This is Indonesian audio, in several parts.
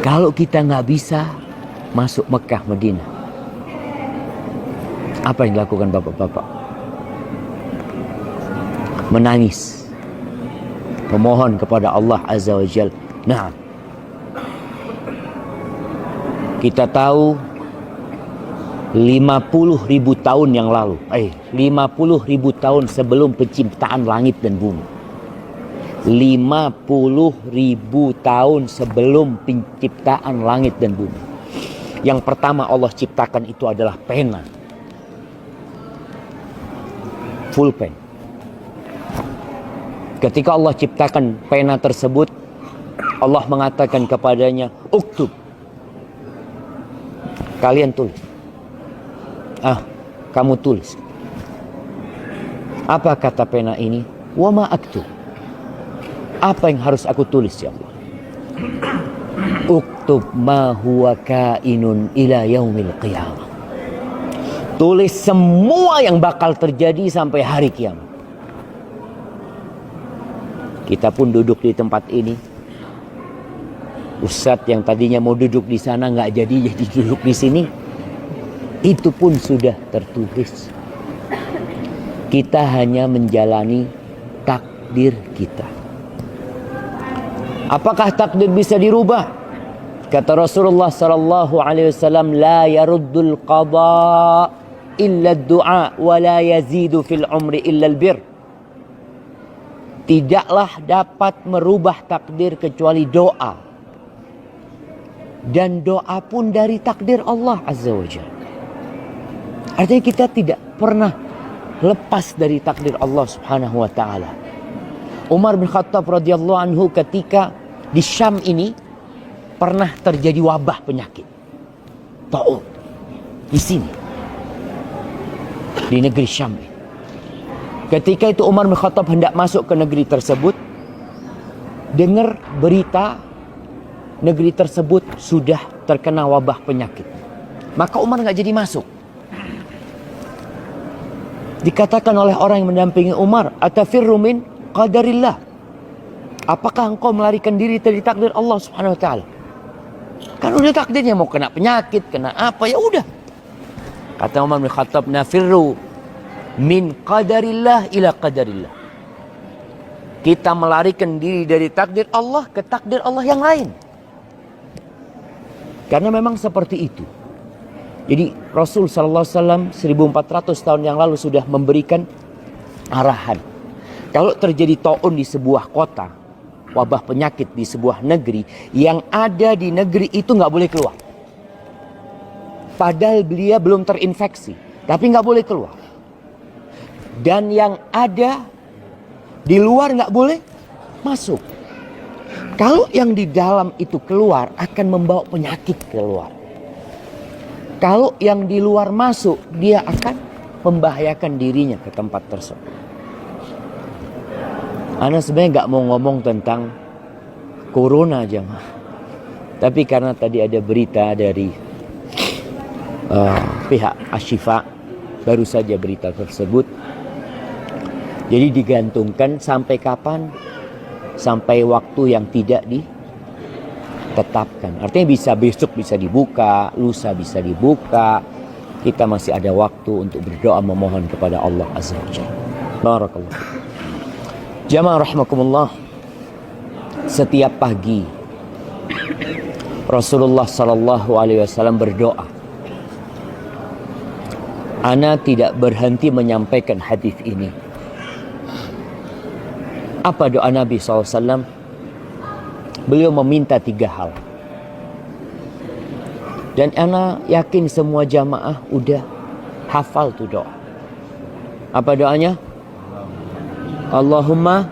Kalau kita nggak bisa masuk Mekah, Madinah, apa yang dilakukan bapak-bapak? Menangis, memohon kepada Allah Azza wa Jalla. Nah, kita tahu 50.000 tahun yang lalu, 50.000 tahun sebelum penciptaan langit dan bumi, 50.000 tahun sebelum penciptaan langit dan bumi, yang pertama Allah ciptakan itu adalah pena, full pen. Ketika Allah ciptakan pena tersebut, Allah mengatakan kepadanya, uktub, kalian tulis. Kamu tulis. Apa kata pena ini? Wa ma aktub. Apa yang harus aku tulis ya Allah? Uktub ma huwa kainun ila yaumil qiyamah. Tulis semua yang bakal terjadi sampai hari kiamat. Kita pun duduk di tempat ini. Ustadz yang tadinya mau duduk di sana nggak jadi duduk di sini. Itu pun sudah tertulis. Kita hanya menjalani takdir kita. Apakah takdir bisa dirubah? Kata Rasulullah sallallahu alaihi wasallam, la yaruddul qada illa ad-du'a wa la yazidu fil umri illa al-bir. Tidaklah dapat merubah takdir kecuali doa. Dan doa pun dari takdir Allah Azza wa Jalla. Artinya kita tidak pernah lepas dari takdir Allah Subhanahu wa taala. Umar bin Khattab radhiyallahu anhu ketika di Syam ini pernah terjadi wabah penyakit taun di sini, di negeri Syam. Ketika itu Umar bin Khattab hendak masuk ke negeri tersebut, dengar berita negeri tersebut sudah terkena wabah penyakit. Maka Umar nggak jadi masuk. Dikatakan oleh orang yang mendampingi Umar, atafirru min qadarillah. Apakah engkau melarikan diri dari takdir Allah Subhanahu wa taala? Kan udah takdirnya mau kena penyakit, kena apa, ya udah. Kata Umar bin Khattab, nafirru min qadarillah ila qadarillah. Kita melarikan diri dari takdir Allah ke takdir Allah yang lain. Karena memang seperti itu. Jadi Rasul sallallahu alaihi wasallam 1400 tahun yang lalu sudah memberikan arahan. Kalau terjadi taun di sebuah kota, wabah penyakit di sebuah negeri, yang ada di negeri itu nggak boleh keluar. Padahal dia belum terinfeksi, tapi nggak boleh keluar. Dan yang ada di luar nggak boleh masuk. Kalau yang di dalam itu keluar akan membawa penyakit keluar. Kalau yang di luar masuk, dia akan membahayakan dirinya ke tempat tersebut. Ana sebenarnya nggak mau ngomong tentang corona aja, tapi karena tadi ada berita dari pihak Ashifa, baru saja berita tersebut. Jadi digantungkan sampai kapan? Sampai waktu yang tidak ditetapkan. Artinya bisa besok bisa dibuka, lusa bisa dibuka. Kita masih ada waktu untuk berdoa memohon kepada Allah Azza wa Jalla. Barakallah. Jamaah rahimakumullah. Setiap pagi Rasulullah sallallahu alaihi wasallam berdoa. Ana tidak berhenti menyampaikan hadis ini. Apa doa Nabi SAW? Beliau meminta 3 hal. Dan ana yakin semua jamaah udah hafal tuh doa. Apa doanya? Allahumma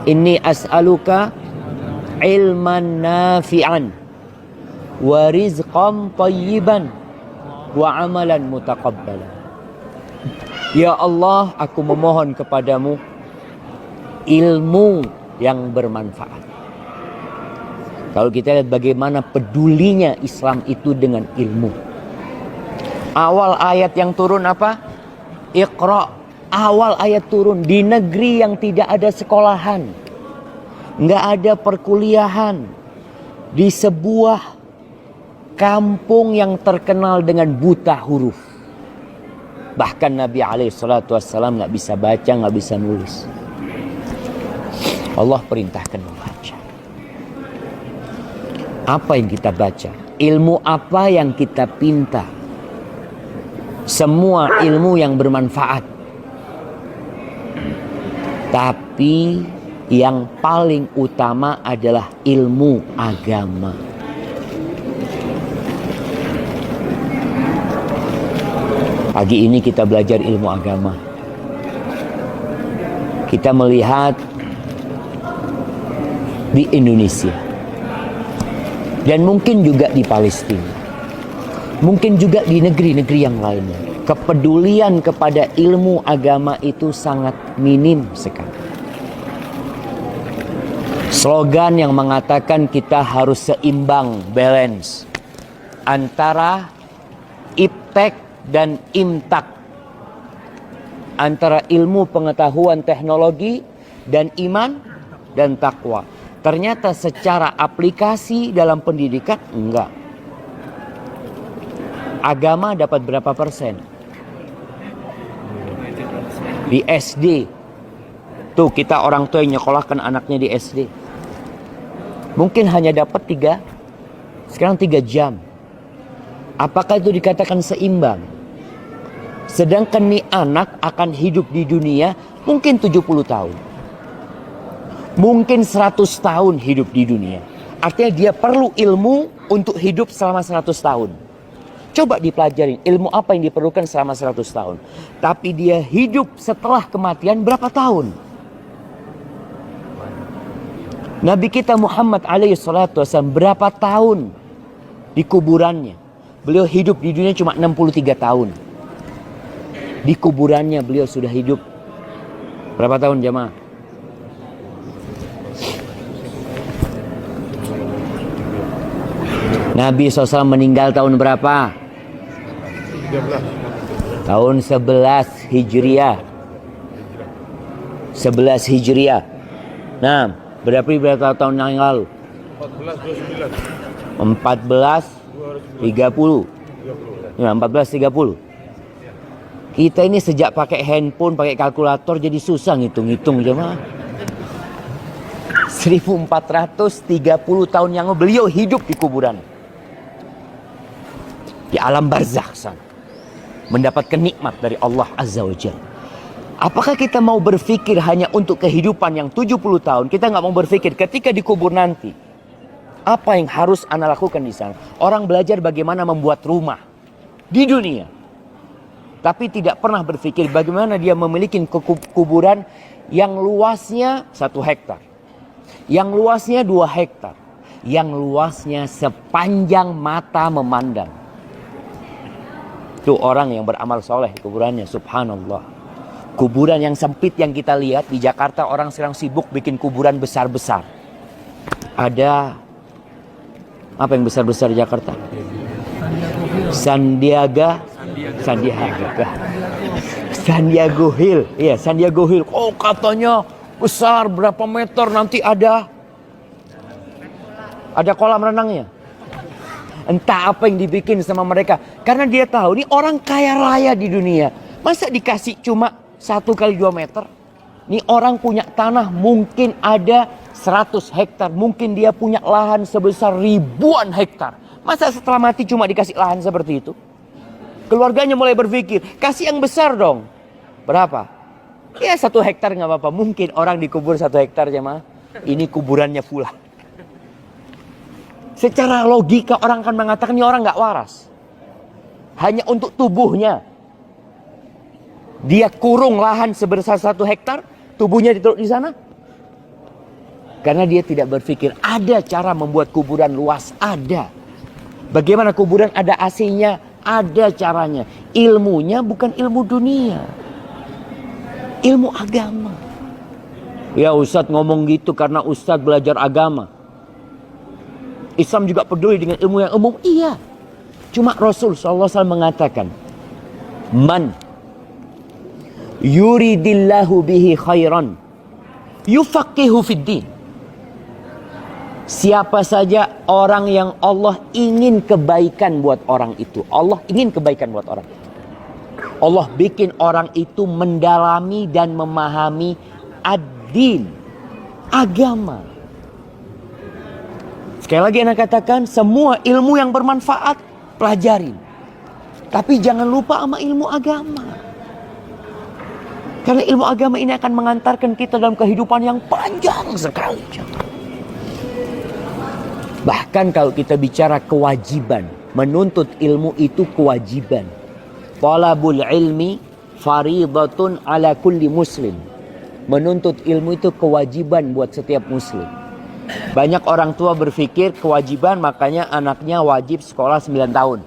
inni as'aluka ilman nafi'an wa rizqan tayyiban wa amalan mutaqabbalan. Ya Allah, aku memohon kepadamu ilmu yang bermanfaat. Kalau kita lihat bagaimana pedulinya Islam itu dengan ilmu. Awal ayat yang turun apa? Iqra. Awal ayat turun di negeri yang tidak ada sekolahan, nggak ada perkuliahan, di sebuah kampung yang terkenal dengan buta huruf. Bahkan Nabi SAW nggak bisa baca, nggak bisa nulis. Allah perintahkan membaca. Apa yang kita baca? Ilmu apa yang kita pinta? Semua ilmu yang bermanfaat. Tapi yang paling utama adalah ilmu agama. Pagi ini kita belajar ilmu agama. Kita melihat di Indonesia. Dan mungkin juga di Palestina. Mungkin juga di negeri-negeri yang lainnya. Kepedulian kepada ilmu agama itu sangat minim sekali. Slogan yang mengatakan kita harus seimbang, balance antara iptek dan imtak, antara ilmu pengetahuan teknologi dan iman dan takwa. Ternyata secara aplikasi dalam pendidikan enggak. Agama dapat berapa persen? Di SD. Tuh kita orang tua yang nyekolahkan anaknya di SD. Mungkin hanya dapat 3 jam. Apakah itu dikatakan seimbang? Sedangkan nih anak akan hidup di dunia mungkin 70 tahun. Mungkin 100 tahun hidup di dunia. Artinya dia perlu ilmu untuk hidup selama 100 tahun. Coba dipelajarin ilmu apa yang diperlukan selama 100 tahun. Tapi dia hidup setelah kematian berapa tahun? Nabi kita Muhammad SAW berapa tahun di kuburannya? Beliau hidup di dunia cuma 63 tahun. Di kuburannya beliau sudah hidup berapa tahun jemaah? Nabi SAW meninggal tahun berapa? 13. Tahun 11 Hijriah. 11 Hijriah. Nah, berapa tahun yang lalu? 1430. Ya, 1430. Kita ini sejak pakai handphone, pakai kalkulator jadi susah ngitung-ngitung jemaah. 1430 tahun yang lalu beliau hidup di kuburan. Di alam barzakh sana. Mendapatkan nikmat dari Allah Azza wa Jalla. Apakah kita mau berpikir hanya untuk kehidupan yang 70 tahun? Kita nggak mau berpikir ketika dikubur nanti. Apa yang harus Anda lakukan di sana? Orang belajar bagaimana membuat rumah di dunia. Tapi tidak pernah berpikir bagaimana dia memiliki kuburan yang luasnya 1 hektar. Yang luasnya 2 hektar. Yang luasnya sepanjang mata memandang. Itu orang yang beramal soleh kuburannya, subhanallah. Kuburan yang sempit yang kita lihat di Jakarta, orang sekarang sibuk bikin kuburan besar-besar. Ada apa yang besar-besar di Jakarta? Sandiago Hill. Iya, Sandiago Hill. Oh, katanya besar berapa meter, nanti ada kolam renangnya. Entah apa yang dibikin sama mereka. Karena dia tahu ini orang kaya raya di dunia. Masa dikasih cuma 1 kali 2 meter? Ini orang punya tanah mungkin ada 100 hektar. Mungkin dia punya lahan sebesar ribuan hektar. Masa setelah mati cuma dikasih lahan seperti itu? Keluarganya mulai berpikir, kasih yang besar dong. Berapa? Ya 1 hektar nggak apa-apa. Mungkin orang dikubur 1 hektar jemaah. Ini kuburannya pula. Secara logika orang akan mengatakan ini orang nggak waras. Hanya untuk tubuhnya. Dia kurung lahan sebesar 1 hektar, tubuhnya ditaruh di sana. Karena dia tidak berpikir ada cara membuat kuburan luas, ada. Bagaimana kuburan ada AC-nya, ada caranya. Ilmunya bukan ilmu dunia. Ilmu agama. Ya Ustadz ngomong gitu karena Ustadz belajar agama. Islam juga peduli dengan ilmu yang umum. Iya. Cuma Rasul SAW mengatakan, Man yuridillahu bihi khairan yufaqihu fiddin. Siapa saja orang yang Allah ingin kebaikan buat orang itu. Allah ingin kebaikan buat orang itu. Allah bikin orang itu mendalami dan memahami ad-din, agama. Sekali lagi Ana katakan, semua ilmu yang bermanfaat pelajarin. Tapi jangan lupa sama ilmu agama. Karena ilmu agama ini akan mengantarkan kita dalam kehidupan yang panjang sekali. Bahkan kalau kita bicara kewajiban, menuntut ilmu itu kewajiban. Talabul ilmi faridatun ala kulli muslim. Menuntut ilmu itu kewajiban buat setiap muslim. Banyak orang tua berpikir kewajiban makanya anaknya wajib sekolah 9 tahun.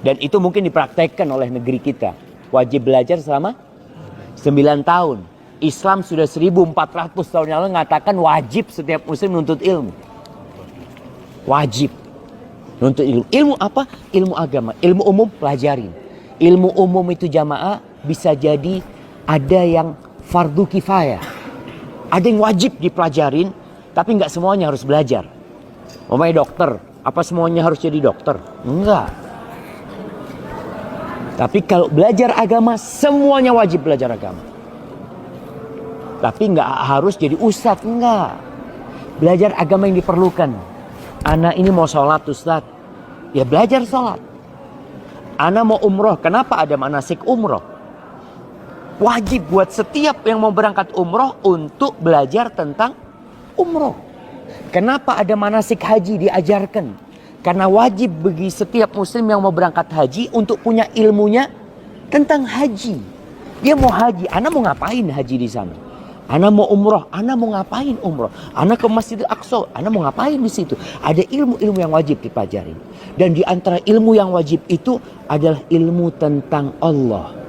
Dan itu mungkin dipraktekkan oleh negeri kita. Wajib belajar selama 9 tahun. Islam sudah 1400 tahun yang lalu mengatakan wajib setiap muslim menuntut ilmu. Wajib menuntut ilmu. Ilmu apa? Ilmu agama. Ilmu umum pelajarin. Ilmu umum itu jamaah bisa jadi ada yang fardu kifayah. Ada yang wajib dipelajarin, tapi nggak semuanya harus belajar. Umpamanya dokter, apa semuanya harus jadi dokter? Enggak. Tapi kalau belajar agama, semuanya wajib belajar agama. Tapi nggak harus jadi ustadz, enggak. Belajar agama yang diperlukan. Anak ini mau sholat ustadz, ya belajar sholat. Anak mau umroh, kenapa ada manasik umroh? Wajib buat setiap yang mau berangkat umroh untuk belajar tentang umroh. Kenapa ada manasik haji diajarkan? Karena wajib bagi setiap muslim yang mau berangkat haji untuk punya ilmunya tentang haji. Dia mau haji, Ana mau ngapain haji di sana? Ana mau umroh, Ana mau ngapain umroh? Ana ke Masjidil Aqsa, Ana mau ngapain di situ? Ada ilmu-ilmu yang wajib dipelajari. Dan di antara ilmu yang wajib itu adalah ilmu tentang Allah.